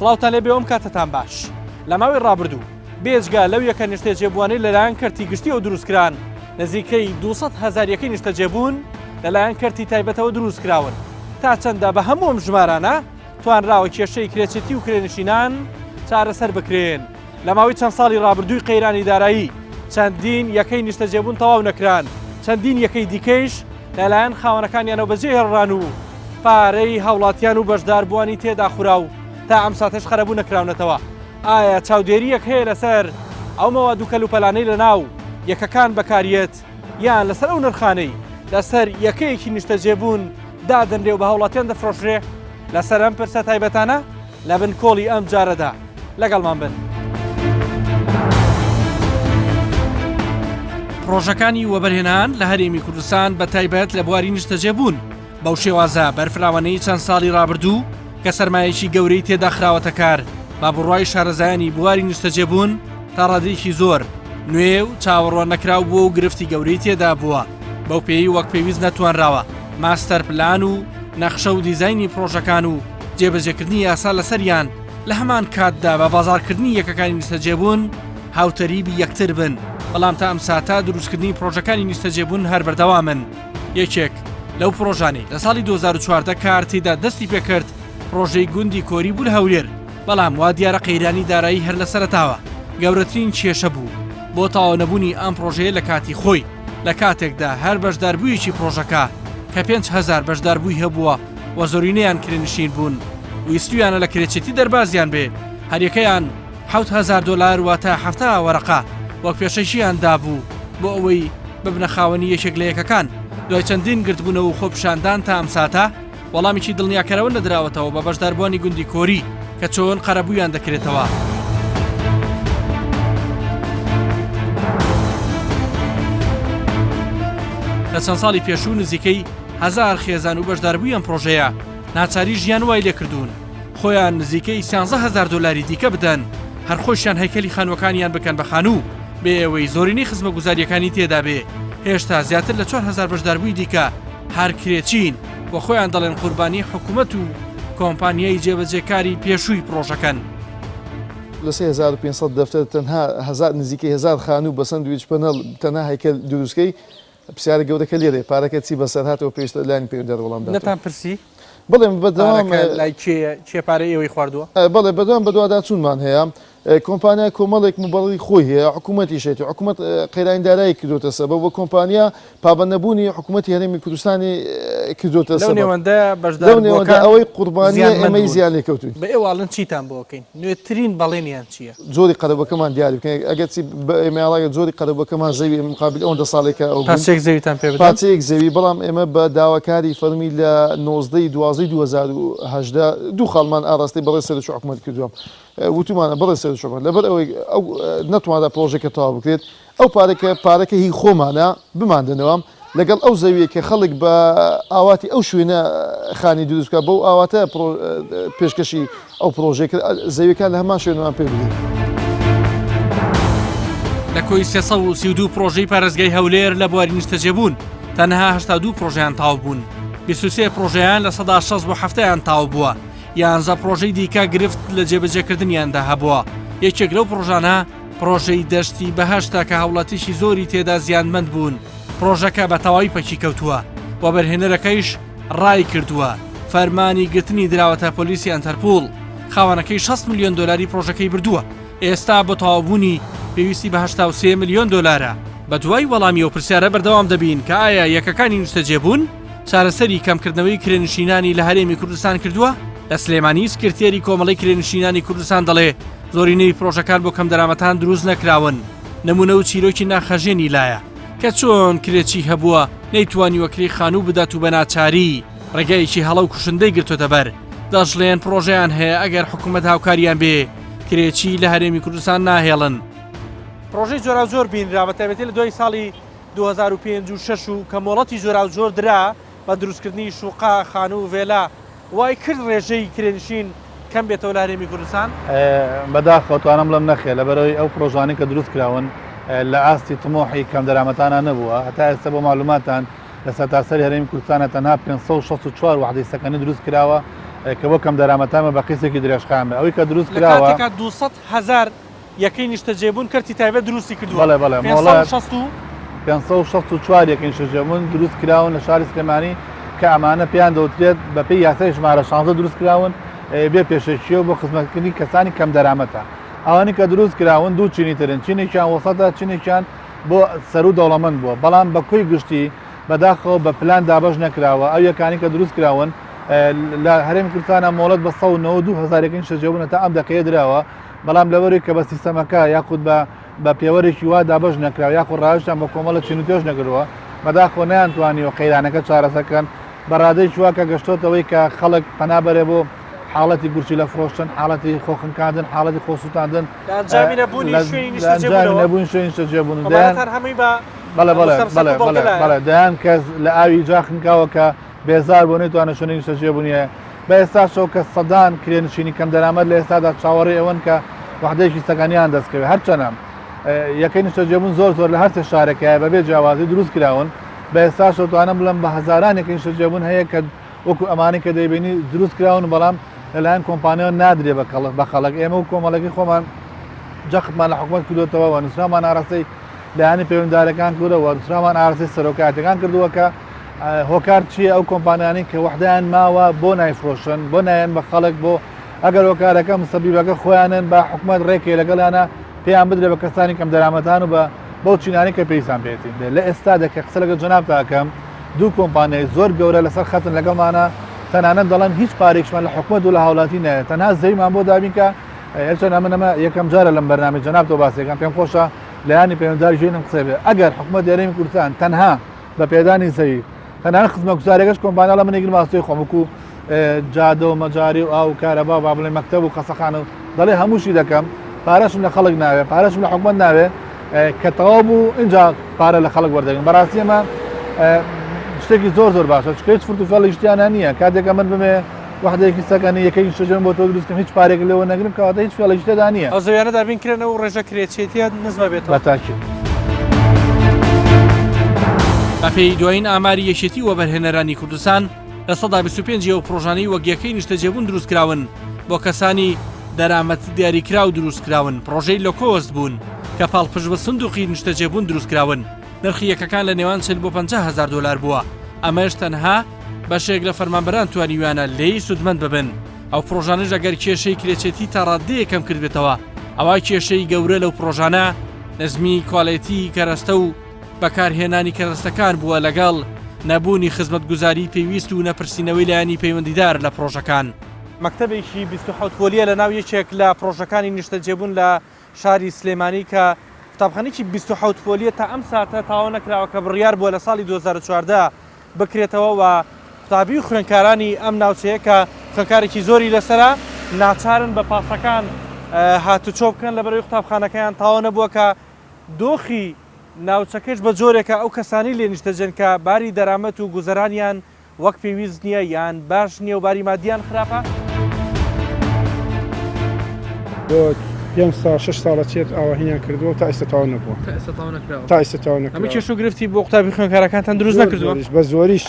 سڵاوتان لێ بێ ئەم کاتتان باش لە ماوەی ڕابردوو بێجگا لەو یەکە نیشتە جێبووانەی لەلایەن کەرتی گشتیەوە دروستکران نزیکەی 200,000 یەکەی نیشتە جێبوون لەلایەن کەرتی تایبەتەوە دروستکراون تا چەندە بە هەموو ئەم ژمارانە توانراوە کێشەی کرێچێتی و کرێنشینان چارەسەر بکرێن لە ماوەی چەند ساڵی ڕابردووی قەیرانی دارایی چەندین یەکەی نیشتە جێبوون تەواو نەکران چەندین یەکەی دیکەیش لەلایەن خاوەنەکانیانەوە بەجێ هێڕان و پارەی هاوڵاتیان و بەشداربووانی تێدا خوراو تا ئەم ساتەش خەرەبوو نەکراونەتەوە ئایا چاودێریەک هەیە لەسەر ئەو مەواد و کەلوپەلانەی لە ناو یەکەکان بەکاریەت یان لەسەر ئەو نرخانەی لەسەر یەکەیەکی نیشتە جێبوون دادەنرێ و بە هاوڵاتیان دەفرۆشرێ لەسەر ئەم پرسە تایبەتانە لە بن کۆڵی ئەم جارەدا لەگەڵمان بن. پرۆژەکانی وەبەرهێنان لە هەرێمی کوردستان بە تایبەت لە بواری نیشتە جێبوون بەو شێوازە بەرفراوانەی چەند ساڵی ڕابردوو کە سەرمایەکی گەورەی تێدا خراوەتە کار با بڕوای شارەزایانی بواری نیشتە جێبوون تا ڕادێکی زۆر نوێ و چاوەڕوان نەکراو بووە و گرفتی گەورەی تێدا بووە بەو پێی وەک پێویست نەتوانراوە ماستەر پلان و نەخشە و دیزایانی پرۆژەکان و جێبەجێکردنی یاسا لەسەریان لە هەمان کاتدا بە بازاڕکردنی یەکەکانی نیشتە جێبوون هاوتەریبی یەکتر بن بەڵام تا ئەم ساتە دروستکردنی پرۆژەکانی نیشتە جێبوون هەر بەردەوامن یەکێک لەو پرۆژانەی لە ساڵی 2014 کار تێدا دەستی پێکرد پرۆژەی گوندی کۆری بوو لە هەولێر بەڵام وا دیارە قەیرانی دارایی هەر لەسەرتاوە گەورەترین کێشە بوو بۆ تاوا نەبوونی ئەم پرۆژەیە لە کاتی خۆی لە کاتێکدا هەر بەشداربوویەکی پرۆژەکە کە 5,000 بەشداربووی هەبووە و زۆرینەیان کرێنشین بوون ویستویانە لە کرێچێتی دەربازیان بێ هەریەکەیان 7,000 دلار واتە هەفتە وەرەقە وەک پێشەشیان دابوو بۆ ئەوەی ببنە خاوەنی یەکێک لە یەکەکان دوای چەندین گرتبوونەوە و خۆپشاندان تا ئەم ساتە وەڵامێکی دڵنیاکەرەوە نەدراوەتەوە بە بەشداربووانی گوندی کۆری کە چۆن قەرەبوویان دەکرێتەوە. لە چەند ساڵی پێشوو نزیکەی 1000 خێزان و بەشداربووی ئەم پرۆژەیە ناچاری ژیان وای لێکردوون خۆیان نزیکەی 13,000 دلاری دیکە بدەن هەر خۆشیان هەیکەلی خانوەکانیان بکەن بە خانوو بێ ئەوەی زۆرینەی خزمە گوزاریەکانی تێدا بێ هێشتا زیاتر لە 4,000 بەشداربووی دیکە هەر کرێچین بۆ خۆیان دەڵێن قوربانی حکوومەت و کۆمپانیای جێبەجێکاری پێشووی پرۆژەکەن. لە 3500 دەفتەر تەنها نزیکەی 1000 خانوو بە سندویچ پەنەڵ تەنها هەیکەل دروستکەی پرسیارە گەورەکە لێرێ پارەکە چی بەسەر هاتەوە پێشتر لایەن پێ دەرەوەڵام نەتان پرسی بڵێ بەدەوام لای چێ پارەی ئێوەی خواردووە بەڵێ بەدەوام بەدووادا چوونمان هەیە کۆمپانیا کۆمەڵێک مبەڵی خۆی هەیە حکوومەتی شێتی حکوومەت قەیرانی دارایی کردوتە سەبەب بە کۆمپانیا پابەندەبوونی حکوومەتی هەرێمی کوردستانی کردوتە سەبەب لەو نێوەندە ئەوەی قوربانی ئەمەی زیان لێکەوتوین بە ئێواڵن چیتان بۆکەین نوێترین بەڵێنیان چییە زۆری قەرەبەکەمان دیاری بکەین ئەگەر ئێمەڵاگە زۆری قەرەبەکەمان زەوی مقابل ئەوەندە ساڵێکە ئەو پاسێک زەویتان پێ پاسێک زەوی بەڵام ئێمە بە داواکاری فەرمی لە 19/12/2018 دوو خاڵمان ئاراستی بەڵێ سەرچ حکوومەت کردووە وتومانە بڵێ سەر شۆمان لەبەر ئەوەی ئەو نەتواندا پرۆژێکە تەواو بکرێت ئەو پارەکە هی خۆمانە بماندنەوە لەگەڵ ئەو زەویە کە خەڵک بە ئاواتی ئەو شوێنە خانی دروستکە بەو ئاواتە پێشکەشی ئەو پرۆژێک زەویەکان لە هەمان شوێنەوان پێ بدەین. لە کۆی 332 پرۆژەی پارێزگای هەولێر لە بواری نیشتە جێبوون تەنها 82 پرۆژیان تاو بوون 23 پرۆژەیان لە 160 تاو بووە 11 پرۆژەی دیکە گرفت لە جێبەجێکردنیاندا هەبووە یەکێک لەو پرۆژانە پرۆژەی دەشتی بەهەشتا کە هاوڵاتیشی زۆری تێدا زیانمەند بوون پرۆژەکە بە تەواوی پەکی کەوتووە و بەرهێنەرەکەیش ڕای کردووە فەرمانی گرتنی دراوەتە پۆلیسی ئەنتەرپۆڵ خاوەنەکەی 6 ملیۆن دلاری پرۆژەکەی بردووە ئێستا بۆ تەواوبوونی پێویستی بە 83 ملیۆن دلارە بە دوای وەڵامی و پرسیارە بەردەوام دەبین کە ئایا یەکەکانی نیشتە جێبوون چارەسەری کەمکردنەوەی کرێنشینانی لە هەرێمی کوردستان کردووە لە سلێمانی سکرتێری کۆمەڵی کرێنشینانی کوردستان دەڵێ زۆرینەی پرۆژەکان بۆ کەم دەرامەتان دروست نەکراون نمونە و چیرۆکی ناخەژێنی لایە کە چۆن کرێکی هەبووە نەیتوانی وەکری خانوو بدات و بە ناچاری ڕێگایکی هەڵە و کوشندەی گرتوتە بەر دەژڵێن پرۆژەیان هەیە ئەگەر حکوومەت هاوکاریان بێ کرێکی لە هەرێمی کوردستان ناهێڵن. پرۆژەی جۆرا زۆر بینرا بە تایبەتی لە دوای ساڵی 2005 و 6 و کە مۆڵەتی جۆرا زۆر درا بە دروستکردنی شوقا خانوو و vێلا وای کرد ڕێژەی کرێنشین کەم بێتەوە لە هەرێمی کوردستان بەداخەوتوانم لەم نەخێ لەبەرەوەی ئەو پرۆژانەی کە دروست کراون لە ئاستی تمۆحی کەم دەرامەتانە نەبووە هەتا ئێستا بۆ معلوماتان لە سەرتاسەری هەرێمی کوردستانە تەنها 564 وحدەی سەکەنی دروست کراوە کە بۆ کەم دەرامەتامە بە قیسێکی درێژخامە ئەوەی کە دروست لە کراوە کاتێکا 200,000 یەکەی نیشتەجێبوون کەرتی تایبەت دروستی کردووە. بەڵێ بەڵێ 564 یەکەی نیشتەجێبوون دروست کراون لە شاری سلێمانی کە ئەمانە پێیان دەوترێت بەپێی یاسای ژمارە 16 دروست کراون بێ پێشەکیەوە بۆ خزمەتکردنی کەسانی کەم دەرامەتە. ئەوانی کە دروست کراون دوو چینی ترن چینێکیان وەسەتە چینێکیان بۆ سەر و دەوڵەمەند بووە بەڵام بە کۆی گشتی بەداخەوە بە پلان دابەش نەکراوە ئەو یەکانی کە دروست کراون لە هەرێمی کوردستانە مۆڵەت بە 192,000 نیشتەجێبوون تا ئەم دەقەیە درراوە بەڵام لەوەری کە بە سیستەمەکە یاخود بە پێوەرێکی وا دابەش نەکراوە یاخود ڕاوشتان بە کۆمەڵە چین و تێژ نەکردووە بەداخۆ نەیانتوانیوە قەیرانەکە چارەسەکەن بەڕادەی چواکە گەشتۆتەوەی کە خەڵک پەنابەرێ بۆ حاڵەتی گورچی لە فرۆشتن حاڵەتی خۆخنکاندن حاڵەتی خۆسووتاندن نەبوون شوێنی نیشتەجێبوون بەڵێ دەیان کەس لە ئاوی جاخنکاوە کە بێزار بۆ نێتوانە شوێنی نیشتەجێبوونیە بە ئێستاشەوە کە سەدان کرێنشینی کەم دەرامەت لە ئێستادا چاوەڕێ ئەوەن کە وحدەیەکی سەکانیان دەستکەوێت هەرچەنەم یەکەی نیشتەجێبوون زۆر لە هەرچە شارێکایە بەبێ جیاوازی دروست کراون بە ئێستاشەوە توانم بڵم بە هەزاران یەکەی نیشتەجێبوون هەیە کە وەکو ئەمانی کە دەیبینی دروست کراون بەڵام لەلایەن کۆمپانیەوە نادرێ بە خەڵک ئێمە و کۆمەڵەکەی خۆمان جەختمان لە حکوومەت کردوێتەوە نووسرامان ئاراستەی لایەنی پەیوەنددارەکان کردەوە نووسرامان ئاراستەی سەرۆکاتەکان کردووە کە هۆکار چییە ئەو کۆمپانیانی کە وحدەیان ماوە بۆ نایفرۆشن بۆ نایەن بە خەڵک بۆ ئەگەر هۆکارەکە مستەبیبەکە خۆیانن بە حکوومەت ڕێکێ لەگەڵانە پێیان بدرێ بە کەسانی کەم دەرامەتان و بە بەو چینانی کە پێیسان پێێتی لە ئێستا دەکە قسە لەگە جەناب تاکەم دوو کۆمپانیای زۆر گەورە لەسەر خەتن لەگەڵمانە تەنانەت دەڵێن هیچ پارێکشمان لە حکوومەت و لە هاوڵاتی نایە تەنها زەیمان بۆ دابینکە هێرچەند ئەمە یەکەم جارە لەم بەرنامەی جەناب تۆ باسیەکان پێم خۆشە لایانی پەیوەندداری ژێنم قسە بێ ئەگەر حکوومەت یاریمی کوردستان تەنها بە پێدانی زەوی تەنانەت خزمەتگوزاریەکەش کۆمپانیا لە منێگر ماستۆی خۆم وەکو جادە و مەجاری و ئاو کارەبا با بڵێ مەکتەب و قەسەخانە و دەڵێ هەمووشی دەکەم پارەشم لە خەڵک ناوێ پارەشم لە حکوومەت ناوێ کە تەواو بوو اینجا پارە لە خەڵک وەردەگرن بەڕاستی ئەمە شتێکی زۆر باشە چکەیت فرت و فەڵی شتیانە نییە کاتێکە من بمێ وحدەیەکی سەکانی یەکەی نیشتەجێبوون بۆ تۆ دروستکەم هیچ پارێک لێوە نەگرم کەواتە هیچ فێڵی شتێدا نییە ئەو زەویانە دابینکرێنەوە و ڕێژە کرێچێتیان نزمە بێتەوە بەتاکید بەپێی دوایین ئاماری یەکێتی وەبەرهێنەرانی کوردستان لە 125 و پرۆژانەی وەگیەکەی نیشتەجێبوون دروست کراون بۆ کەسانی دەرامەت دیاریکرا و دروست کراون پرۆژەی لە کۆست بوون کە پاڵپشت بە سندوقی نیشتەجێبوون دروست کراون نرخی یەکەکان لە نێوان 40 بۆ 50,000 دلار بووە ئەمەش تەنها بەشێک لە فەرمانبەران توانیویانە لێی سودمەند ببن ئەو پرۆژانەش ئەگەر کێشەی کرێچێتی تا ڕادەیە کەم کرد بێتەوە ئەوە کێشەی گەورە لەو پرۆژانە نزمی کواڵێتی کەرەستە و بەکارهێنانی کەرەستەکان بووە لەگەڵ نەبوونی خزمەتگوزاری پێویست و نەپرسینەوەی لایەنی پەیوەندیدار لە پرۆژەکان مەکتەبێکی 27 پۆلیە لە ناو یەکێک لە پرۆژەکانی نیشتەجێبوون لە شاری سلێمانی کە قوتابخانەیەکی 27 پۆلیە تا ئەم ساتە تاوا نەکراوە کە بڕیار بووە لە ساڵی 2014 بکرێتەوە و قوتابی و خوێندکارانی ئەم ناوچەیە کە خوێندکارێکی زۆری لەسرە ناچارن بە پاسەکان هاتوچۆ بکەن لەبەرەوەی قوتابخانەکەیان تاوا نەبووە کە دۆخی ناوچەکەش بە جۆرێکە ئەو کەسانی لێ نیشتەجێن کە باری دەرامەت و گوزەرانیان وەک پێویست نییە یان باش نییە و باری مادیان خراپە؟ بۆ 5-6 ساڵە چێت ئاواهینیان کردووە تا ئێستا تاوا نەبووە تا ئێستا تاوا نەکراوە ئەمە کێش و گرفتی بۆ قوتابی خوێندکارەکانتان دروست نەکردووە بە زۆریش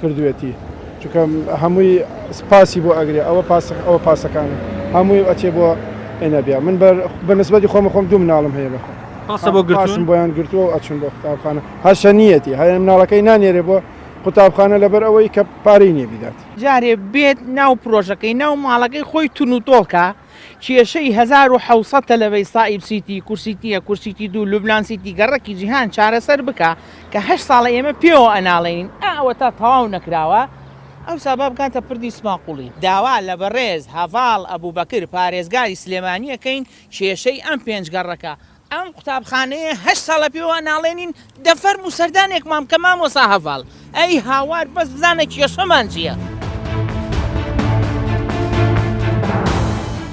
کردوێتی چونکە هەمووی سپاسی بۆ ئەگرێ ئەوە پاسەکانە هەمووی ئەچێ بۆ ئێنەبیا من بەنسبەتی خۆم دوو مناڵم هەیە لە پاسە بۆ پاسم بۆیان گرتووە و ئەچون بۆ قوتابخانە هەرشە نیەتی هەیە مناڵەکەی نانێرێ بۆ قوتابخانە لەبەر ئەوەی کە پارەی نییە بیدات جارێ بێت ناو پرۆژەکەی ناو ماڵەکەی خۆی تون و تۆڵکە کێشەی 1970 لەوەی سائیب سیتی کورسیتیە کورسیتی دوو لوبنان سیتی گەڕەکی جیهان چارەسەر بکە کە 8 ساڵە ئێمە پێوە ئەناڵێنین ئەوە تا تەواو نەکراوە ئەو سابا بکاتە پردی سماقوڵی داوا لە بەڕێز هەڤاڵ ئەبوبەکر پارێزگاری سلێمانیەکەین کێشەی ئەم پێنج گەڕەکە ئەم قوتابخانەیە 8 ساڵە پێوە ناڵێنین دەفەرم و سەردانێکمان کە مامۆسا هەڤاڵ ئەی هاوار بەس بزانە کێشەمان چییە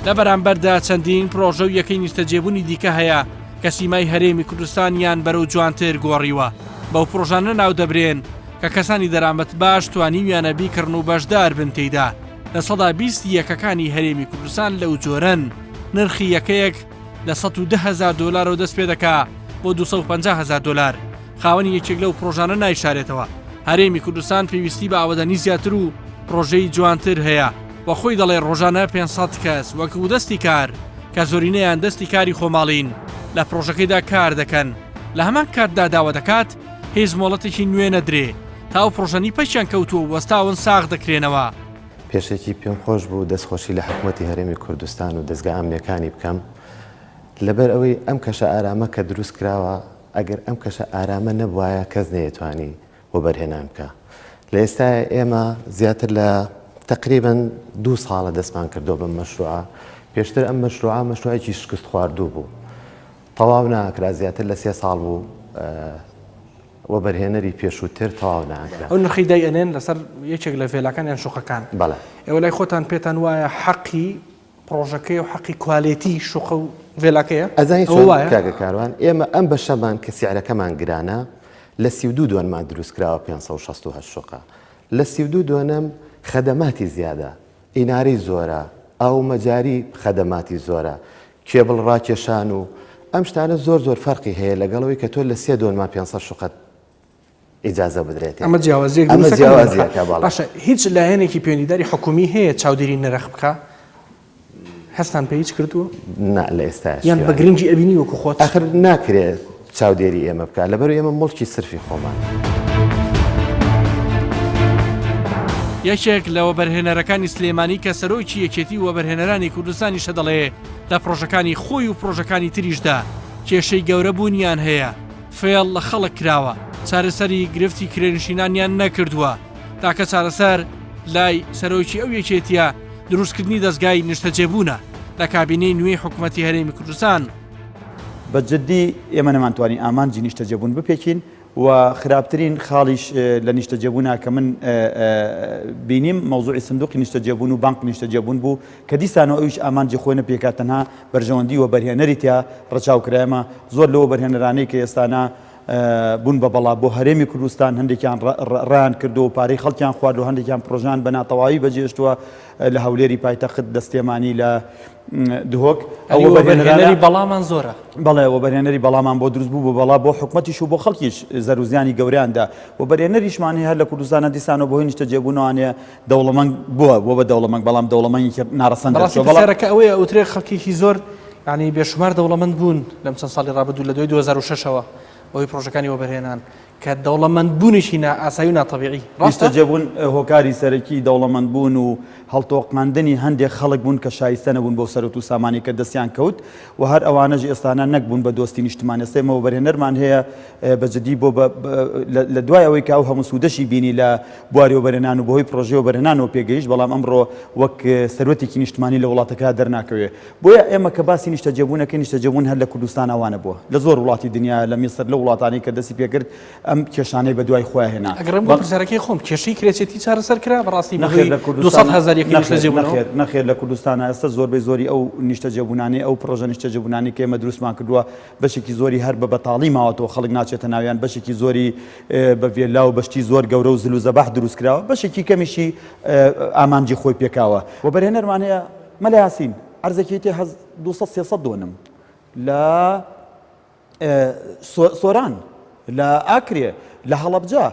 لە بەرامبەردا چەندین پرۆژە و یەکەی نیشتەجێبوونی دیکە هەیە کە سیمای هەرێمی کوردستانیان بەرەو جوانتر گۆڕیوە بەو پرۆژانە ناو دەبرێن کە کەسانی دەرامەت باش توانیویانە بیکردن و بەشدار بن تێیدا لە 120 یەکەکانی هەرێمی کوردستان لەو جۆرەن نرخی یەکەیەک لە 110,000 دلار دەست پێ دەکا بۆ 250,000 دلار خاوەنی یەکێک لەو پرۆژانە نایشارێتەوە هەرێمی کوردستان پێویستی بە ئاوەدانی زیاتر و پرۆژەی جوانتر هەیە وە خۆی دەڵێ ڕۆژانە 500 کەس وەکو دەستی کار کە زۆرینەیان دەستی کاری خۆماڵین لە پرۆژەکەیدا کار دەکەن لە هەمان کاتدا داوا دەکات هیچ مۆڵەتێکی نوێ نەدرێ تا ئەو پرۆژەنی پەیچیان کەوتووە وەستاون ساغ دەکرێنەوە. پێشێکی پێم خۆش بوو دەستخۆشی لە حکوومەتی هەرێمی کوردستان و دەستگا ئامنیەکانی بکەم لەبەر ئەوەی ئەم کەشە ئارامە کە دروست کراوە ئەگەر ئەم کەشە ئارامە نەبوایە کەس نەیەتوانی وەبەرهێنان بکە. لە ئێستا ئێمە زیاتر لە تقریباً 2 ساڵە دەستمان کردو بەم مەشروعە. پێشتر ئەم مەشروعەکی شکست خواردوو بوو تەواو ناکرا زیاتر لە 3 ساڵ بوو وەبەرهێنەری پێشووتر تەواو ناکرا. ئەو نرخی دایئەنێن لەسەر یەکێک لە فێلەکانیان شوقەکان. بەڵێ ئێوە لای خۆتان پێتان وایە حەقی پرۆژەکەی و حەقی کوالیتی شوقە و فێلاکەیە؟ ئەزانی چۆن کاگە کاروان ئێمە ئەم بەشەمان کە سیعرەکەمان گرانە لە 32 دووەنمان دروست کراوە 568 شوقە. لە 32 دووەنەم خەدەماتی زیادە ئیناری زۆرە ئەو مەجاری خەدەماتی زۆرە کێبڵ ڕاکێشان و ئەم شتانە زۆر فەرقی هەیە لەگەڵەوەی کە تۆ لە 3 دووەنمان 500 شوقەت ئیجازە بدرێت. ئەمە جیاوازیەکە باشە هیچ لایەنێکی پەیوەندیداری حکومی هەیە چاودێری نرخ بکە؟ هەستان پێ هیچ کردووە؟ نا لە ئێستا یان بە گرنگی ئەبینی وەکو خۆت ئاخر ناکرێت چاودێری ئێمە بکە لەبەر ئێمە مڵکی سرفی خۆمان. یەکێک لە وەبەرهێنەرەکانی سلێمانی کە سەرۆکی یەکێتی وەبەرهێنەرانی کوردستانی شەدەڵێ لە پرۆژەکانی خۆی و پرۆژەکانی تریشدا کێشەی گەورە بوونیان هەیە فێڵ لە خەڵک کراوە چارەسەری گرفتی کرێنشینانیان نەکردووە تاکە چارەسەر لای سەرۆکی ئەو یەکێتیە دروستکردنی دەستگای نیشتەجێبوونە لە کابینەی نوێی حکوومەتی هەرێمی کوردستان. بەجددی ئێمە نەمانتوانی ئامانجی نیشتەجێبوون بپێکین و خراپترین خاڵیش لە نیشتەجێبوونا کە من بینیم مەوزوعی سندوقی نیشتەجێبوون و بانک نیشتەجێبوون بوو کە دیسانەوە ئەویش ئامانجی خۆی نەپێکات تەنها بەرژەوەندی و بەرهێنەری تیا ڕەچاوکرایمە زۆر لەوە بەرهێنەرانەی کە ئێستانە بوون بە بەڵا بۆ هەرێمی کوردستان هەندێکیان ڕان کردو و پارەی خەڵکیان خوارد و هەندێکیان پرۆژان بە ناتەواوی بەجێشتووە لە هەولێری پایتەخت دەستێمانی لە دهۆک ئەوە بەرهێنەری بەڵامان زۆرە. بەڵێ وەبەرهێنەری بەڵامان بۆ دروست بوو بۆ بەڵا بۆ حکومەتیش و بۆ خەڵکیش زەروزیانی گەوریاندا وەبەرهێنەریشمان هەیە لە کوردستانە دیسانەوە بۆ هۆی نیشتەجێبوونەوەیە دەوڵەمەنگ بووە بۆ بە دەوڵەمەنگ بەڵام دەوڵەمەنگی ناڕەسەندەکە ئەوەیە ئەوترێ خەڵکیی زۆر ینی بێشمار دەوڵەمەند بوون لەم چەند ساڵی ڕابردوو لە 2006ەوە ئەوەی پرۆژەکانی وەبەرهێنان کە دەوڵەمەند بوونیشی ئاسایی و ناتەبیعی نیشتەجێبوون هۆکاری سەرەکی دەوڵەمەند بوون و هەڵتۆقماندنی هەندێک خەڵک بوون کە شایستە نەبوون بۆ سەرەت و سامانی کە دەستیان کەوت و هەر ئەوانەژ ئێستانە نەکبوون بە دۆستی نیشتمان ئێستێمە وەبەرهێنەرمان هەیە بەجددی بۆ لە دوای ئەوەی کە ئەو هەموو سوودەشی بینی لە بواری وەبەرهێنان و بەهۆی پرۆژێ وەبەرهێنانەوە پێگەیشت بەڵام ئەمڕۆ وەک سەرۆتێکی نیشتمانی لە وڵاتەکە دەرناکەوێت بۆیە ئێمە کە باسی نیشتەجێبوونەکە نیشتەجێبوون هەر لە کوردستان ئەوانە بووە لە زۆر وڵاتی دنیا لە میسر لە وڵاتانی کە دەستی پێکرد ئەم کێشانەی بە دوای خۆیان هێنا. ئەگەرم بۆ پرسیارەکەی خۆم کێشەی کرێچێتی چارەسەر کرا بەڕاستی نەخێر لە کوردستانە ئێستا زۆربەی زۆری ئەو نیشتەجێبوونانی ئەو پرۆژە نیشتەجێبوونانی کە ئێمە دروستمان کردووە بەشێکی زۆری هەر بە بەتاڵی ماوەتەوە خەڵک ناچێتە ناویان بەشێکی زۆری بە ڤێلا و بەشتی زۆر گەورە و زل و زەباح دروست کراوە بەشێکی کەمیشی ئامانجی خۆی پێکاوە وەبەرهێنەرمان هەیە مەلا یاسین عەرزێکی تێ 200-300 دۆنم لە سۆران لە ئاکرێ لە هەڵەبجە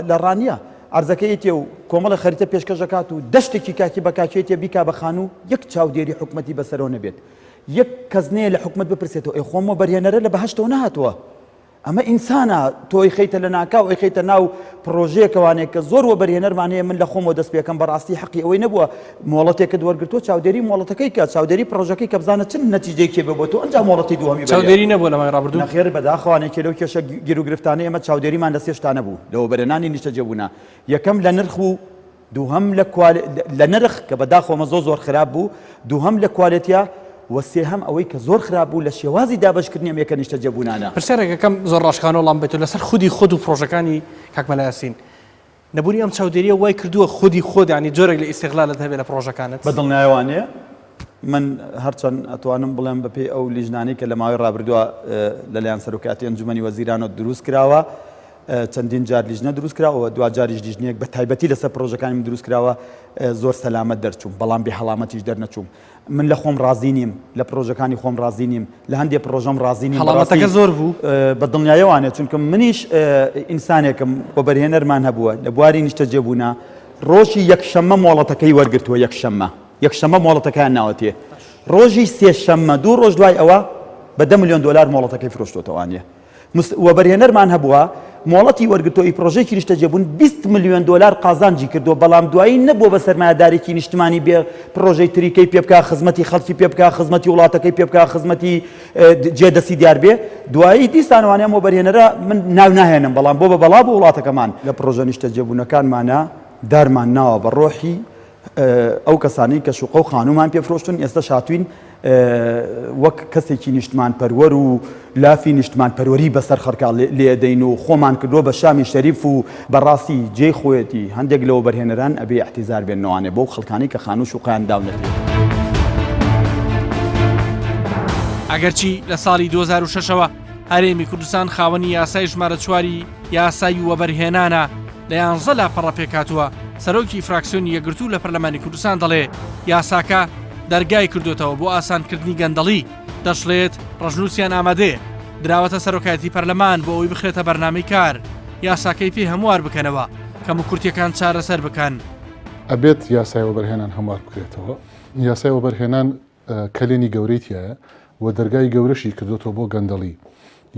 لە ڕانیە عەرزەکەیەتێ و کۆمەڵە خەریتە پێشکەشەکات و دەشتێکی کاکی بە کاکێتێ بیکا بە خان و یەک چاودێری حکومەتی بەسەرەوە نەبێت یەک کەس نەیە لە حکومەت بپرسێتەوە ئەی خۆمە بەرهێنەرە لە بەهەشتەوە نهاتووە ئەمە ئینسانە تۆی خەیتە لە ناکاو ئەی خەیتە ناو پرۆژەیەکەوانێک کە زۆر وەبەرهێنەرمان هەیە من لە خۆمەوە دەست پێکەم بەڕاستی حەقی ئەوەی نەبووە مۆڵەتێکت وەرگرتووە چاودێری مۆڵەتەکەی کە چاودێری پرۆژەکەی کە بزانە چەند نەتیجەیەکی بێ بۆ تۆ ئەنجام مۆڵەتی دووەمی چاودێری نەبووە لە مای ڕابردوو نەخێر بەداخەوانێکی لەو کێشە گیر و گرفتانەی ئێمە چاودێریمان لە سێ شتانە بوو لە وەبەرهێنانی نیشتەجێبوونا یەکەم لە نرخ و دووهەم لە نرخ کە بەداخەوە زۆر خراپ بوو دووهەم لە کوالێتیا وەسێ هەم ئەوەی کە زۆر خراپ بوو لە شێوازی دابشکردنی ئەمێکە نیشتەجێبوونانە پرسیارێکەکەم زۆر ڕاشکانە وەڵام بێت لەسەر خودی خۆد و پرۆژەکانی کاک مەلا یاسین نەبوونی ئەم چاودێریە وای کردووە خودی خۆد ینی جۆرێک لە ئیستیغلالت هەبێت لە پرۆژەکانت بەدڵنیایوانەیە من هەرچەند ئەتوانم بڵێم بەپێی ئەو لیژنانەی کە لە ماوەی ڕابردووە لەلایەن سەرۆکاتی ئەنجومەنی وەزیرانەوە دروست کراوە چەندین جار لیژنە دروست کراوە دوا جاریش لیژنەیەک بە تایبەتی لەسەر پرۆژەکانی دروست کراوە زۆر سەلامەت دەرچووم بەڵام بێهەڵامەتیش دەرنەچووم من لە خۆم ڕازی نیم لە پرۆژەکانی خۆم ڕازی نیم لە هەندێک پرۆژەم ڕازی نیم هەڵامەتەکە زۆر بوو بەدڵنیایەوانێت چونکە منیش ئینسانێکم وەبەرهێنەرمان هەبووە لە بواری نیشتەجێبوونا ڕۆژی یەکشەممە مۆڵەتەکەی وەرگرتووە یەکشەممە مۆڵەتەکەیان ناوەتێ ڕۆژی سێشەممە 2 ڕۆژ دوای ئەوە بە 10 ملیۆن دلار مۆڵەتەکەی فرۆشتۆتەوانە وەبەرهێنەرمان هەبووە مۆڵەتی وەرگرتۆی پرۆژێکی نیشتەجێبوون 20 ملیۆن دلار قازانجی کردو بەڵام دوایی نەبووە بە سەرمایه‌دارێکی نیشتمانی بێ پرۆژەی تریکەی پێ بکە خزمەتی خەڵکی پێ بکە خزمەتی وڵاتەکەی پێ بکە خزمەتی جێدەسی دیار بێ دوایی دیسانوانە وەبەرهێنەرە من ناو ناهێنم بەڵام بۆ بە بەڵا بۆ وڵاتەکەمان لە پرۆژە نیشتەجێبوونەکانمانە دارمان ناوە بە ڕۆحی ئەو کەسانی کە شوقە و خانومان پێفرۆشتن ئێستا شاتوین وەک کەسێکی نیشتمان پەروەر و لافی نیشتمان پەروەری بەسەر خەرکا لێدەین و خۆمان کردووە بە شامی شەریف و بەڕاستی جێی خۆیەتی هەندێک لەوە بەرهێنەران ئەبێ احتیزار بێنەوانێ بۆ خەڵکانی کە خانوو شوقیان داونەتێ ئەگەرچی لە ساڵی 2006ەوە هەرێمی کوردستان خاوەنی یاسای ژمارە 4 یاسای وەبەرهێنانە لە 11 لاپەڕە پێکاتووە سەرۆکی فراکسیۆنی یەکگرتوو لە پەرلەمانی کوردستان دەڵێ یاساکە دەرگای کردوێتەوە بۆ ئاسانکردنی گەندەڵی دەشڵێت ڕژنووسیان ئامادەیە دراوەتە سەرۆکایەتی پەرلەمان بۆ ئەوی بخرێتە بەرنامەی کار یاساکەی پێی هەموار بکەنەوە کەم و کورتیەکان چارەسەر بکەن ئەبێت یاسای وەبەرهێنان هەموار بکرێتەوە یاسای وەبەرهێنان کەلێنی گەورەیتیایە و دەرگای گەورەشی کردوێتەوە بۆ گەندەڵی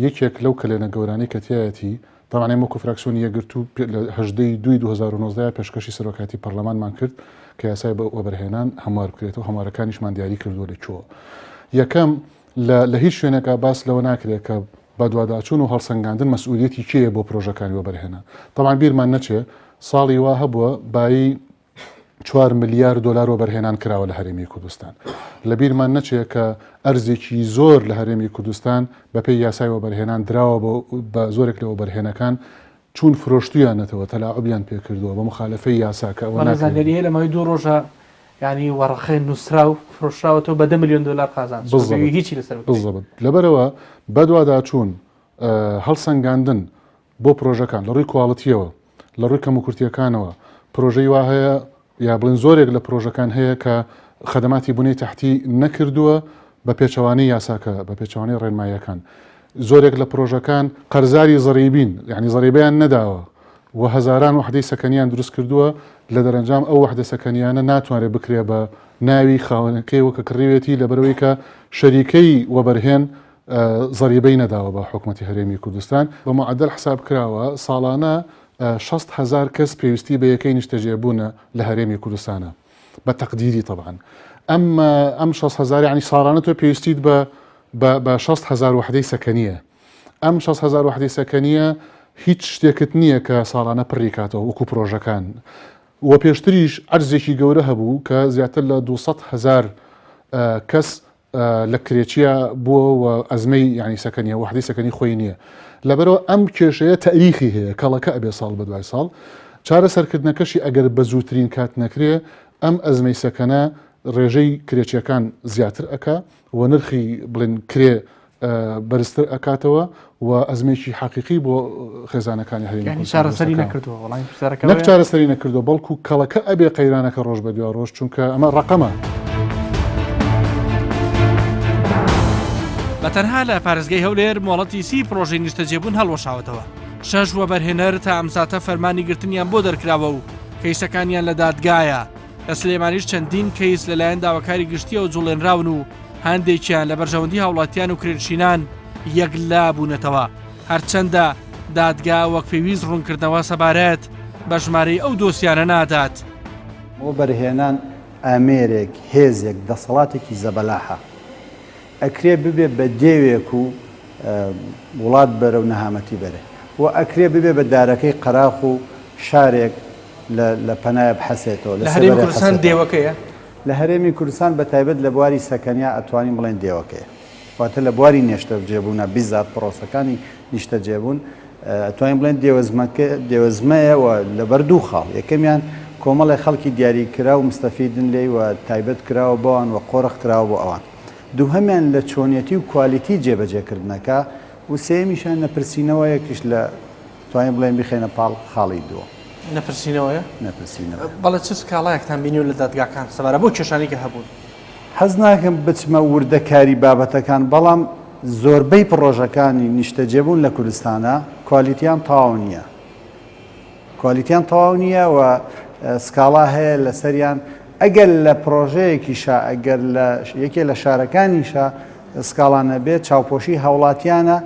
یەکێک لەو کەلێنە گەورانەی کە تایەتی طبعاً وەکو فراکسیۆنی یەکگرتوو لە 18 2019 پێشکەشی سەرۆکایەتی پەرلەمانمان کرد کە یاسای وەبەرهێنان هەموار بکرێتەوە هەموارەکانیشمان دیاری کردووە لەکوێوە یەکەم لە هیچ شوێنێکە باس لەوە ناکرێت کە بە دوواداچوون و هەڵسەنگاندن مەسئولیەتی کێیە بۆ پرۆژەکانی وەبەرهێنان طبعاً بیرمان نەچێ ساڵی وا هەبووە بایی 4 ملیار دلار وەبەرهێنان کراوە لە هەرێمی کوردستان لە بیرمان نەچێت کە ئەرزێکی زۆر لە هەرێمی کوردستان بەپێی یاسای وەبەرهێنان دراوە بە زۆرێک لە وەبەرهێنەکان چون فرۆشتویانەتەوە تەلاعوبیان پێکردووە بە مخالفەی یاساکە زانیاری لە ماوەی 2 ڕۆژە ینی وەڕەخێ نووسرا و فرۆشراوەتەوە بە 10 ملیۆن دلار قازان هیچی لەسەر بالضبط لەبەرەوە بەدواداچوون هەڵسەنگاندن بۆ پرۆژەکان لە ڕووی کواڵەتیەوە لە ڕووی کەم و کورتیەکانەوە پرۆژەی وا هەیە یا بڵین زۆرێک لە پرۆژەکان هەیە کە خەدەماتی بوونی تەحتی نەکردووە بە پێچەوانەی یاساکە بە پێچەوانەی ڕێنماییەکان زۆرێک لە پرۆژەکان قەرزاری زەڕیبین یعنی زەڕیبیان نەداوە و هەزاران وحدەی سەکەنیان دروست کردووە لە دەرەنجام ئەو وحدە سەکەنیانە ناتوانێت بکرێ بە ناوی خاوەنەکەی وەکە کڕیوێتی لەبەرەوەی کە شەریکەی وەبەرهێن زەریبەی نەداوە بە حکوومەتی هەرێمی کوردستان بە معدل حساب کراوە ساڵانە 60,000 کەس پێویستی بە یەکەی نیشتەجێبوونە لە هەرێمی کوردستانە بە تەقدیری طبعاً ئەم 60,000 ینی ساڵانە تۆ پێویستیت بە 60,000 وحدەی سەکەنیە ئەم 60,000 وحدەی سەکەنیە هیچ شتێکت نییە کە ساڵانە پڕیکاتەوە وەکو پرۆژەکان وە پێشتریش ئەرزێکی گەورە هەبوو کە زیاتر لە 200,000 کەس لە کرێچیە بووە و ئەزمەی ینی سەکەنیە وحدەی سەکەنی خۆی نییە لەبەرەوە ئەم کێشەیە تاریخی هەیە کەڵەکە ئەبێ ساڵ بە دوای ساڵ چارە سەرکردنەکەشی ئەگەر بە زووترین کات نەکرێ ئەم ئەزمەی سەکەنە ڕێژەی کرێچیەکان زیاتر ئەکا و نرخی بڵێن کرێ بەرزتر ئەکاتەوە و ئەزمێکی حەقیقی بۆ خێزانەکانی هەرێمی چارەسەری نەکردووە نەک چارەسەری نەکردو بەڵکو کەڵەکە ئەبێ قەیرانەکە ڕۆژ بە دوای ڕۆژ چونکە ئەمە ڕقەمە بەتەنها لە پارێزگای هەولێر مۆڵەتی 30 پرۆژەی نیشتەجێبوون هەڵوەشاوەتەوە 6 وەبەرهێنەر تا ئەمساتە فەرمانی گرتنیان بۆ دەرکراوە و کەیسەکانیان لە دادگایە لە سلێمانیش چەندین کەیس لەلایەن داواکاری گشتیە و جوڵێنراون و هەندێکیان لە بەرژەوەندی هاوڵاتیان و کرێنشینان یەکلا بوونەتەوە هەرچەندە دادگا وەک پێویست ڕوونکردنەوە سەبارەت بە ژمارەی ئەو دۆسیانە نادات بۆ بەرهێنان ئامێرێک هێزێک دەسەڵاتێکی زەبەلاحە ئەکرێ ببێ بە دێوێک و وڵات بەرە و نەهامەتی بەرێ و ئەکرێ ببێ بە دارەکەی قەراق و شارێک لە پەنایە بحەسێتەوە لە هەرێمی کوردستان دێوەکەیە لە هەرێمی کوردستان بە تایبەت لە بواری سەکەنیا ئەتوانین بڵێن دێوەکەیە واتە لە بواری نیشتە جێبوونە بیزات پرۆسەکانی نیشتە جێبوون ئەتوانین بڵێن دێوەزمەیە و لەبەر دوو خاڵ یەکەمیان کۆمەڵی خەڵکی دیاریکرا و مستەفیدن لێی و تایبەت کراوە بۆوان و قۆڕق کراوە بۆ ئەوان دووهەمیان لە چۆنیەتی و کوالیتی جێبەجێکردنەکە و سێمیشان نەپرسینەوە یەکیش لە توانین بڵێن بخێنە پاڵ خاڵی دووە نەپرسینەوەیە نەپرسینەوە بەڵێ چ سکاڵایەکتان بینی و لە دادگاکان سەبارە بۆ کێشانی کە هەبوون حەز ناکەم بچمە وردەکاری بابەتەکان بەڵام زۆربەی پرۆژەکانی نیشتەجێبوون لە کوردستانە کوالیتیان تەواو نییە و سکاڵا هەیە لە سەریان ئەگەر لە پرۆژەیەکیشا ئەگەر لە یەکێ لە شارەکانیشا سکاڵانە بێت چاوپۆشی هاوڵاتیانە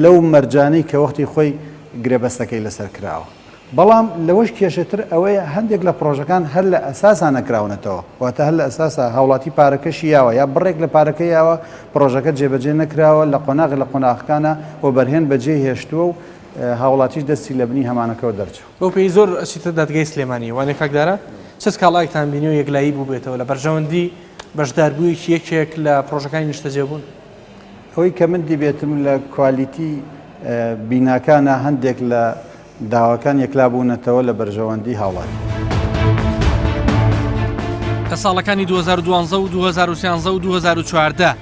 لەو مەرجانەی کە وەختی خۆی گرێبەستەکەی لەسەر کراوە. بەڵام لەوەش کێشەتر ئەوەیە هەندێک لە پرۆژەکان هەر لە ئەساسا نەکراونەتەوە واتە هەر لە ئەساسا هاوڵاتی پارەکەشی یاوە یا بڕێک لە پارەکە یاوە پرۆژەکە جێبەجێ نەکراوە لە قۆناغ لە قۆناغەکانە و بەرهێن بەجێ هێشتووە و هاوڵاتیش دەستی لە بنی هەمانەکەەوە دەرچوو. بۆ پێی زۆر ئەچیتە دادگای سلێمانی وانێ کاکدارە چ سکاڵایەکتان بینی و یەکلایی بوو بێتەوە لە بەرژەوەندی بەشداربوویەکی یەکێک لە پرۆژەکانی نیشتەجێبوون. ئەوەی کە من دیبێتم لە کوالیتی بیناکانە هەندێک لە داواکان یەکلا بوونەتەوە لە بەرژەوەندی هاوڵاتی. لە ساڵەکانی 2012 و 2013 و 2014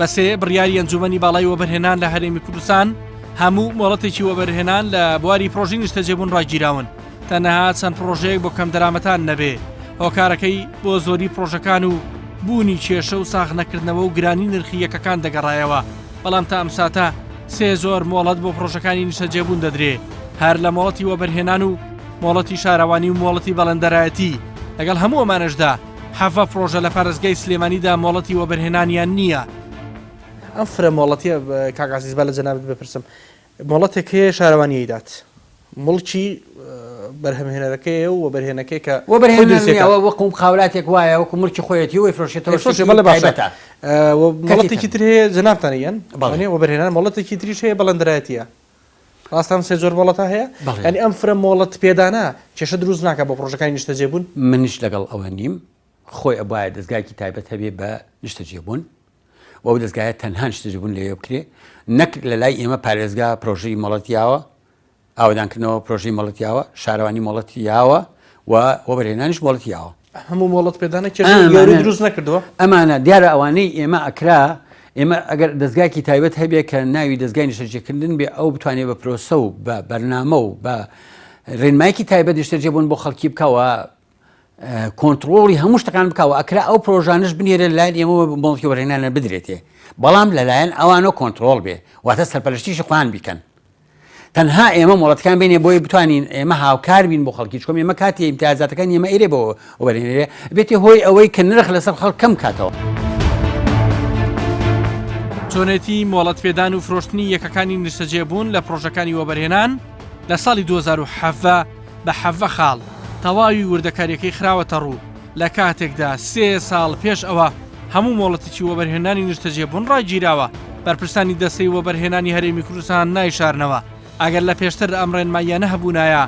بەسێ بڕیاری ئەنجومەنی باڵای وەبەرهێنان لە هەرێمی کوردستان هەموو مۆڵەتێکی وەبەرهێنان لە بواری پرۆژەی نیشتەجێبوون ڕاگیراون تەنەها چەند پرۆژەیەک بۆ کەم دەرامەتان نەبێ هۆکارەکەی بۆ زۆری پرۆژەکان و بوونی کێشە و ساغ نەکردنەوە و گرانی نرخی یەکەکان دەگەڕایەوە بەڵام تا ئەم ساتە سێ زۆر مۆڵەت بۆ پرۆژەکانی نیشتەجێبوون دەدرێ هەر لە مۆڵەتی وەبەرهێنان و مۆڵەتی شارەوانی و مۆڵەتی بەڵەندەرایەتی لەگەڵ هەموو ئەمانەشدا حەفە پرۆژە لە پارێزگای سلێمانیدا مۆڵەتی وەبەرهێنانیان نییە. ئەم فرە مۆڵەتیە کاکاسیز با لە جەنابەت بپرسم مۆڵەتێک هەیە شارەوانی دات مڵکی بەرهەمهێنەرەکەی و وەبەرهێنەکەی کە وەبەرهێنەوە وەکوم خاولاتێک وایە وەکو مڵکی خۆیەتی وی فرۆشێتەوە مۆڵەتێکی تر هەیە جەنابتانیان وەبەرهێنان مۆڵەتێکی تریش هەیە بەڵەندەرایەتیە ڕاستان سێ زۆر مۆڵەتە هەیە ینی ئەم فرە مۆڵەت پێدانا کێشە دروست ناکە بۆ پرۆژەکانی نیشتەجێبوون. منیش لەگەڵ ئەوە نیم خۆی ئەبایە دەستگایکی تایبەت هەبێ بە نیشتەجێبوون و ئەو دەستگایە تەنها نیشتەجێبوون لێ بکرێ نەک لە لای ئێمە پارێزگا پرۆژەی مۆڵەتیاوە ئاودانکردنەوە پرۆژەی مۆڵەتیاوە شارەوانی مۆڵەتیاوە و وەبەرهێنانیش مۆڵەتیاوە هەموو مۆڵەت پێدانە کێشە دروست نەکردووە. ئەمانە دیارە ئەوانەی ئێمە ئەکرا ئێمە ئەگەر دەستگایکی تایبەت هەبێ کە ناوی دەستگای نیشتەجێکردن بێ ئەو بتوانێت بە پرۆسە و بە بەرنامە و بە ڕێنمایکی تایبەت نیشتەجێبوون بۆ خەڵکی بکەوە کۆنتترۆڵی هەموو شتەکان بکەوە ئەکرا ئەو پرۆژانش بنێرە لای ئێمە مۆڵەتی وەبەرهێنانە بدرێتێ بەڵام لەلایەن ئەوانە کۆنتترۆڵ بێ واتە سەرپەرشتیشی خوان بیکەن تەنها ئێمە مۆڵەتەکان بینێ بۆی بتوانین ئێمە هاوکار بین بۆ خەڵکی چکۆم ئێمە کاتی ئیمتیازاتەکان ئێمە ئێرێ بۆ وەبەرهێنەرێ بێتێ هۆی ئەوەی کە نرخ لەسەر خەڵک کەم کاتەوە. چۆنێتی مۆڵەت پێدان و فرۆشتنی یەکەکانی نیشتەجێبوون لە پرۆژەکانی وەبەرهێنان لە ساڵی 2007 بە حەڤە خاڵ تەواوی وردەکاریەکەی خراوەتە ڕوو لە کاتێکدا 3 ساڵ پێش ئەوە هەموو مۆڵەتێکی وەبەرهێنانی نیشتەجێبوون ڕاگیراوە بەرپرسانی دەستەی وەبەرهێنانی هەرێمی کوردستان نایشارنەوە ئەگەر لە پێشتر ئەم ڕێنماییانە هەبوونایە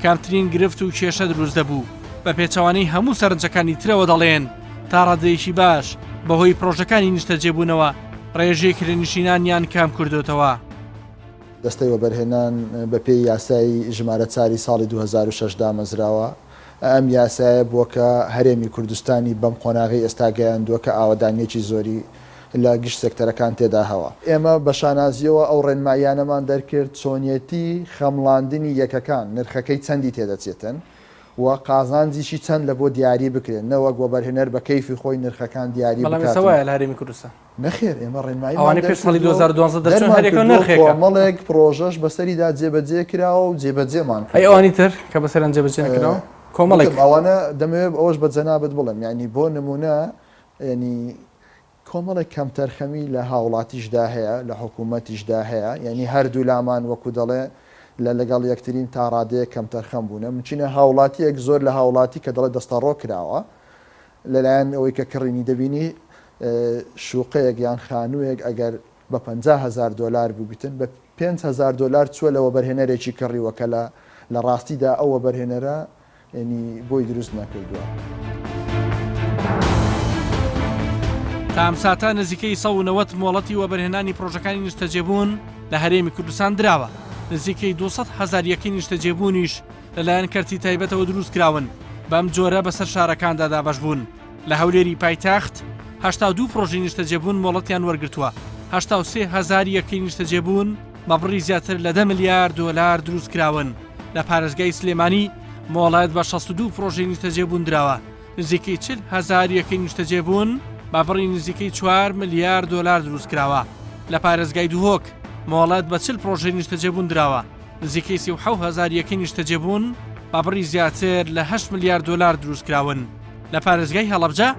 کامترین گرفت و کێشە دروست دەبوو بە پێچەوانەی هەموو سەرنجەکانی ترەوە دەڵێن تا ڕادەیەکی باش بەهۆی پرۆژەکانی نیشتەجێبوونەوە ڕێژەی کرێنشینانیان کام کردوتەوە. دەستەی وەبەرهێنان بە پێی یاسای ژمارە 4 ساڵی 2006 دامەزراوە ئەم یاسایە بووە کە هەرێمی کوردستانی بەم قۆناغی ئێستاگەیاندووە کە ئاوەدانیەکی زۆری لە گشت سێکتەرەکان تێدا هەوە. ئێمە بە شانازیەوە ئەو ڕێنماییانەمان دەرکرد چۆنیەتی خەمڵاندنی یەکەکان نرخەکەی چەندی تێدەچێتن و قازانجیشی چەند لە بۆ دیاری بکرێن نەوەک وەبەرهێنەر بە کەیفی خۆی نرخەکان دیاری بکاتەوە لە هەرێمی کوردستان نەخێر ئێمە ڕێنمایی ساڵی 2012 مەڵێک پرۆژەش بەسەریدا جێبەجێ کراوە و جێبەجێمان ئەوانی تر کە بەسەران جێبەجێ نەکراوە کۆمەڵێک ئەوانە دەمەوێت ئەوش بە جەنابەت بڵێم ینی بۆ نمونە ینی کۆمەڵێک کەم تەرخەمی لە هاوڵاتیشدا هەیە لە حکوومەتیشدا هەیە ینی هەردوو لامان وەکو دەڵێ لە لەگەڵ یەکترین تا ڕادەیە کەم تەرخەم بوونە منچینە هاوڵاتیەک زۆر لە هاوڵاتی کە دەڵێ دەستەڕۆ کراوە لەلایەن ئەوەی کە کڕینی دەبینی شوقەیەک یان خانوویەک ئەگەر بە $50,000 ببیتن بە $5,000 چوە لە وەبەرهێنەرێکی کڕیوەکە لە ڕاستیدا ئەو وەبەرهێنەرە ینی بۆی دروست نەکردووە. تا ئەم ساتە نزیکەی 190 مۆڵەتی وەبەرهێنانی پرۆژەکانی نیشتەجێبوون لە هەرێمی کوردستان دراوە نزیکەی 200,000 یەکەی نیشتەجێبوونیش لەلایەن کەرتی تایبەتەوە دروست کراون بەم جۆرە بەسەر شارەکاندا دابەش بوون لە هەولێری پایتەخت 82 پرۆژەی نیشتەجێبوون مۆڵەتیان وەرگرتووە 83,000 یەکەی نیشتەجێبوون مەبڕی زیاتر لە $10 میلیارد دروست کراون لە پارێزگای سلێمانی مۆڵەت بە 62 پرۆژەی نیشتەجێبوون دراوە نزیکەی 40,000 یەکەی نیشتەجێبوون بابڕی نزیکەی $4 میلیارد دروست کراوە لە پارێزگای دوهۆک مۆڵەت بە 40 پرۆژەی نیشتەجێبوون دراوە نزیکەی 37,000 یەکەی نیشتەجێبوون با بڕی زیاتر لە 8 ملیار دلار دروستکراون. لە پارێزگای هەڵەبجە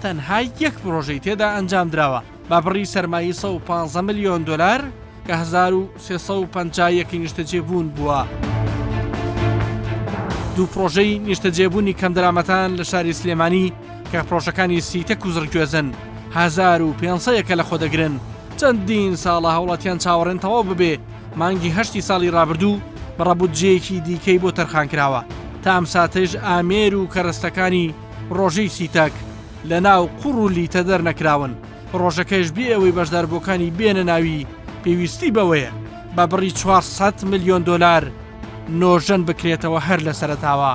تەنها یەک پرۆژەی تێدا ئەنجام درراوە با بڕی سەرمایی 115 ملیۆن دلار کە 1350 نیشتەجێبوون بووە. دوو پرۆژەی نیشتەجێبوونی کەم دەرامەتان لە شاری سلێمانی کە پرۆژەکانی سیتەک و زڕگوێزن 1500 لە خۆ دەگرن. چەندین ساڵە هەوڵاتیان چاوەڕێن تەواو ببێ مانگی 8 ساڵی ڕابردوو بەڕەبودجەیەکی دیکەی بۆ تەرخان کراوە تا ئەم ساتەش ئامێر و کەرەستەکانی ڕۆژەی سیتەک لە ناو قوڕ و لیتە دەرنەکراون. ڕۆژەکەش بێ ئەوەی بەشداربووەکانی بێنە ناوی پێویستی بەوەیە بە بڕی 400 ملیۆن دلار نۆژەن بکرێتەوە هەر لە سەرتاوە.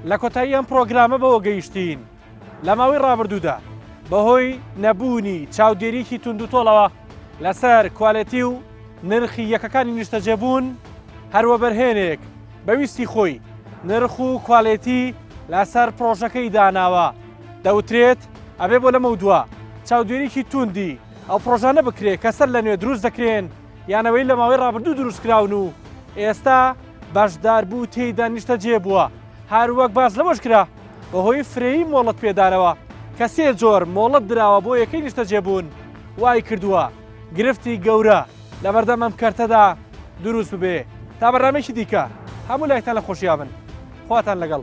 لە کۆتایی ئەم پرۆگرامە بەوە گەیشتین لە ماوەی ڕابردوودا بەهۆی نەبوونی چاودێریکی توندوتۆڵەوە لەسەر کوالەتی و نرخی یەکەکانی نیشتەجێبوون هەروە بەرهێنێک بەویستی خۆی نرخ و کوالێتی لەسەر پرۆژەکەی داناوە دەوترێت ئەبێ بۆ لەمە دووە چاودێریکی توندی ئەو پرۆژانە بکرێت کە سەر لە نوێ دروست دەکرێن یانەوەی لە ماوەی ڕابردوو دروستکراون و ئێستا بەشداربوو تێیدا نیشتەجێ بووە. هەروەک باس لەوەش کرا بەهۆی فرەیی مۆڵەت پێدارەوە کە 3 جۆر مۆڵەت دراوە بۆ یەکەی نیشتەجێبوون وای کردووە گرفتی گەورە لە بەردەم ئەم کەرتەدا دروست ببێ. تا بەڕامێکی دیکە هەموو لایتان لە خۆشییا بن. خواتان لەگەڵ.